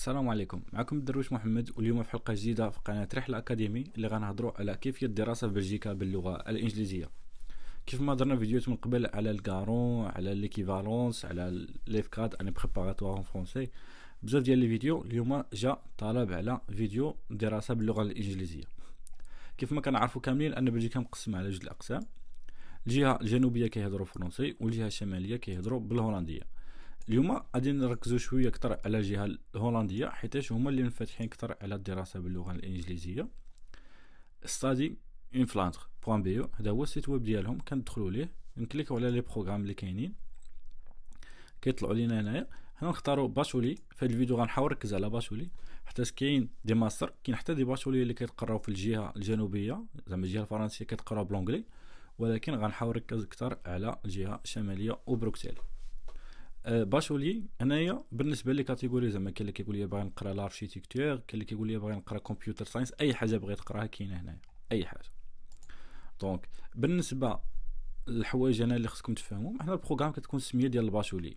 السلام عليكم، معكم الدرويش محمد، واليوم في حلقة جديدة في قناة رحلة أكاديمي اللي غنهضروا على كيفية الدراسة في بلجيكا باللغة الإنجليزية. كيف ما درنا فيديوهات من قبل على الكارون، على ليكيفالونس، على ليفكاد اني بريباراتوار فرونسي، بزاف ديال لي فيديو. اليوم جاء طلب على فيديو دراسة باللغة الإنجليزية. كيف ما كنعرفوا كاملين أن بلجيكا مقسمة على جوج الأقسام، الجهة الجنوبية كيهضروا فرنسي والجهة الشمالية كيهضروا بالهولندية. اليوم غادي نركزوا شويه اكثر على الجهه الهولنديه، حيتاش هما اللي منفتحين اكثر على الدراسه باللغه الانجليزيه. study in flandre.be هذا هو السيت ويب ديالهم، كندخلوا ليه نكليكوا على لي بروغرام اللي كاينين كيطلعوا لينا هنايا. حنا نختاروا باشولي. في هذا الفيديو غنحاول نركز على باشولي حيت كاين دي ماستر، كاين حتى دي باشولي اللي كيتقراو في الجهه الجنوبيه زعما الجهه الفرنسيه كيتقراو بلونجلي، ولكن غنحاول نركز اكثر على الجهه الشماليه وبروكسل. باشولي انايا بالنسبه لي كاتيجوري، زعما كاين اللي كيقول لي باغي نقرا لاركتيكتور، كاين اللي كيقول لي باغي نقرا كمبيوتر ساينس، اي حاجه بغيت تقراها كاينه هنايا، اي حاجه. دونك بالنسبه للحوايج انا اللي خصكم تفهموا، حنا البروغرام كتكون السميه ديال الباشولي.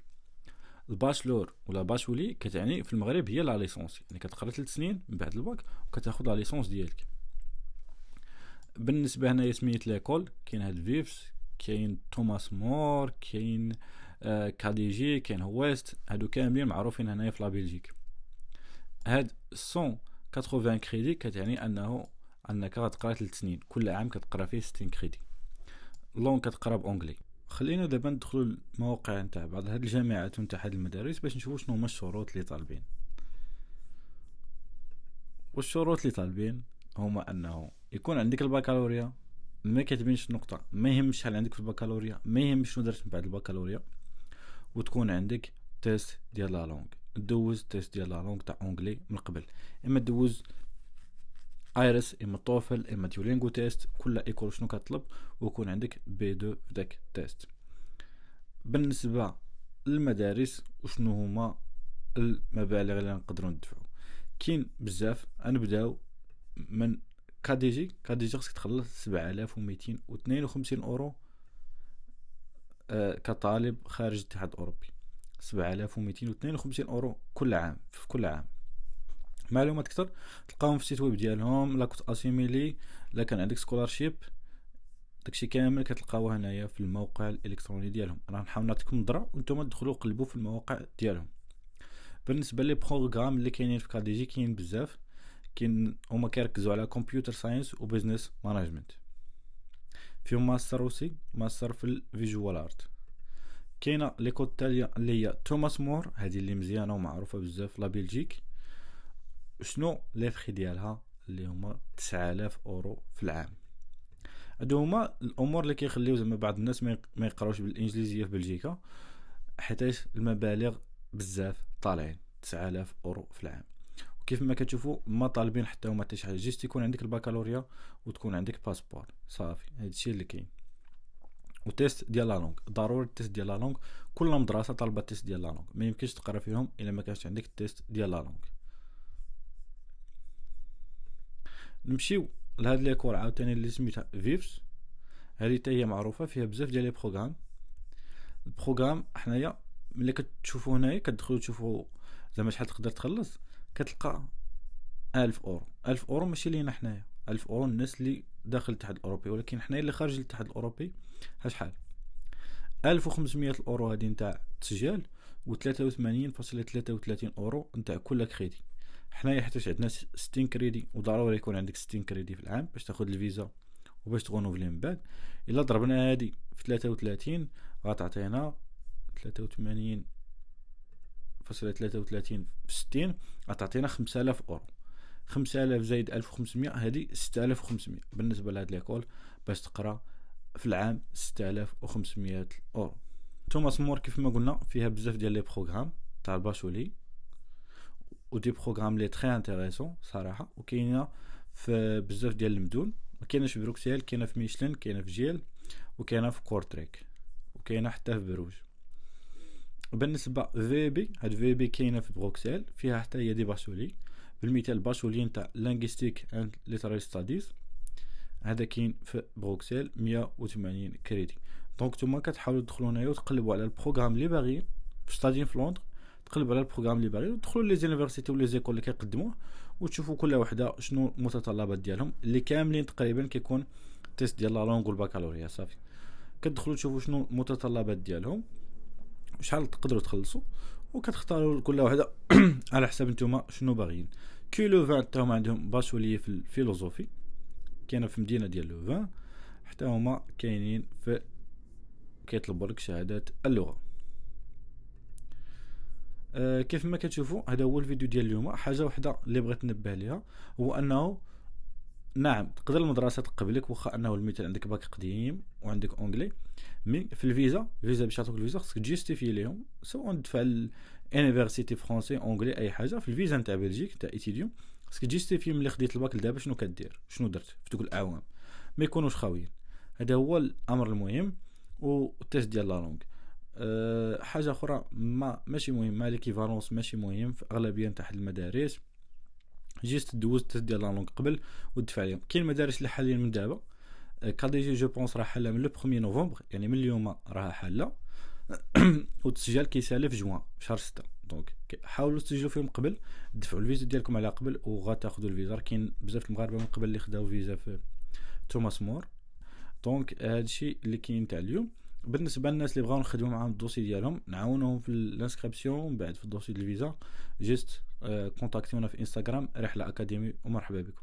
الباشلور ولا باشولي كتعني في المغرب هي لا ليسونس، يعني كتقرا 3 سنين من بعد الباك وكتاخذ لا ليسونس ديالك. بالنسبه هنايا سميت ليكول، كاين هاد فيفس، كاين توماس مور، كاين كادي جي، كاين ويست، هادو كاملين معروفين هنايا في لا بلجيك. هاد 180 كريدي كتعني انك غتقرا 3 سنين، كل عام كتقرا فيه 60 كريدي. لون كتقرا بونجلي. خلينا دابا ندخلوا المواقع نتاع بعض هاد الجامعات ونتاع هاد المدارس باش نشوفوا شنو هما الشروط اللي طالبين. والشروط اللي طالبين هما انه يكون عندك البكالوريا، ما كاتبينش النقطه، ما يهمش شحال عندك في البكالوريا، ما يهمش شنو درت من بعد البكالوريا، وتكون عندك تيست ديال لا لونغ، دوز تيست ديال لا لونغ تاع اونجلي من قبل، اما دوز ايرس، اما توفل، اما ديولينغو تيست، كل ايكول شنو كطلب، ويكون عندك بي 2 في داك تيست. بالنسبه للمدارس وشنو هما المبالغ اللي نقدروا ندفعوا، كاين بزاف. غنبداو من كاديجي خصك تخلص 7252 اورو كطالب خارج الاتحاد الاوروبي. 7252 اورو كل عام، في كل عام. معلومات اكثر تلقاهم في السيت ويب ديالهم. لا كنت اسيميلي، لا كان عندك سكولارشيب، داكشي كامل كتلقاوه هنايا في الموقع الالكتروني ديالهم. انا نحاول نعطيكم نظره وانتم تدخلوا قلبوا في المواقع ديالهم. بالنسبه لي بروغرام اللي كاينين في كاديجي كاين بزاف، كاين هما كيركزوا على كمبيوتر ساينس وبزنس مانجمنت، فيهم ماستر اوسي، ماستر في الفيجوال ارت. كاينه ليكول التاليه اللي هي توماس مور، هذه اللي مزيانه ومعروفه بزاف في لا بلجيك. شنو لي فخي ديالها؟ اللي هما 9000 اورو في العام. هادو هما الامور اللي كيخليو زعما بعض الناس ما يقراوش بالانجليزيه في بلجيكا، حيتاش المبالغ بزاف طالعين. 9000 اورو في العام. وكيف ما كتشوفوا ما طالبين حتى هما حتى شي حاجه، جيست يكون عندك البكالوريا وتكون عندك باسبور صافي، هادشي اللي كاين. وتيست ديال لا لونغ ضروري، التيست ديال لا لونغ كل مدرسه طالبه التيست ديال لا لونغ، ما يمكنش تقرا فيهم الا ما كانش عندك التيست ديال لا لونغ. نمشيو لهاد ليكول عاوتاني اللي سميتها فيفس، هذه حتى هي معروفه فيها بزاف ديال لي بروغرام. البروغرام حنايا ملي كتشوفوا هنايا كتدخلوا تشوفوا زعما شحال تقدر تخلص، كتلقى 1000 اورو. 1000 اورو ماشي لينا حنايا، 1000 اورو الناس اللي داخل الاتحاد الاوروبي، ولكن حنايا اللي خارج الاتحاد الاوروبي شحال؟ 1500 اورو هذه نتاع التسجيل، و 83.33 اورو نتاع كل كريدي. حنايا حيت عندنا 60 كريدي، وضروري يكون عندك 60 كريدي في العام باش تاخذ الفيزا وباش تغونوفلي من بعد. الا ضربنا هذه في 33 غتعطينا 83.33 في 60 غتعطينا 5000 اورو. 5000 زائد 1500 هذه 6500 بالنسبه لهاد ليكول باش تقرا في العام 6500 اورو. توماس مور كيف ما قلنا فيها بزاف ديال لي بروغرام تاع الباشولي، ودي بروغرام لي تري انتريسون صراحه، وكاينه في بزاف ديال المدن. ما كايناش في بروكسل، كاينه في ميشلين، كاينه في جيل، وكاينه في كورتريك، وكاينه حتى في بروج. بالنسبه في بي، هاد في بي كاينه في بروكسل، فيها حتى هي دي باشولي. بالمثال باشولي نتاع لانغيستيك اند ليتراري ستاديز، هذا كاين في بروكسل 180 كريدي. دونك نتوما كتحاولوا تدخلوا هنايا وتقلبوا على البروغرام اللي باغيين. في ستادين في لندن تقلب على البروغرام اللي باغي وتدخلوا لي زونيفرسيتي ولي زيكول اللي كيقدموه وتشوفوا كل وحده شنو المتطلبات ديالهم اللي كاملين تقريبا كيكون تيست ديال لا لونغ والباكالوريا. صافي كتدخلوا تشوفوا شنو المتطلبات ديالهم وشحال تقدروا تخلصوا وكتختاروا كل وحده على حسب نتوما شنو باغيين. كي لو 20 حتى هما عندهم باشوليه في الفيلوزوفي كاينه في مدينه ديال لو 20 حتى هما كاينين في كيطلبوا لك شهادات اللغه. كيف ما كتشوفوا هذا هو الفيديو ديال اليوم. حاجه واحده اللي بغيت ننبه ليها هو انه نعم تقدر المدرسه تقبلك واخا انه المثال عندك باك قديم وعندك اونجلي، مي في الفيزا باش يعطوك الفيزا خصك تجيستيفي ليهم سواء تدفع الانيفرسيتي فرونسي اونجلي اي حاجه. في الفيزا نتاع بلجيك نتاع ايتيديون خصك تجيستيفي ملي خديت الباك لدابا شنو كدير شنو درت في دوك الاعوام، ما يكونوش خاويين. هذا هو الامر المهم. والتيست ديال لا لونغ حاجه اخرى ماشي مهم، ما ليكيفالونس ماشي مهم في اغلبيه تاع المدارس. جيست دوز التيست ديال لا لونغ قبل ودفع عليهم. كاين مدارس اللي حاليا من دابا كاديجي جو بونس راه حاله من لو 1 نوفمبر يعني من اليوم راه حاله والتسجيل كيسالي في جوان في شهر 6. دونك حاولوا تسجلوا فيهم قبل، دفعوا الفيزا ديالكم على قبل وغتاخذوا الفيزا. كاين بزاف المغاربه من قبل اللي خداو فيزا في توماس مور. دونك هادشي اللي كاين تاع اليوم. بالنسبه للناس اللي بغاو نخدموا معاهم الدوسي ديالهم نعاونوهم في الانسكريبسيون بعد في الدوسي ديال الفيزا، جيست كونتاكتيونا في انستغرام رحله اكاديمي ومرحبا بكم.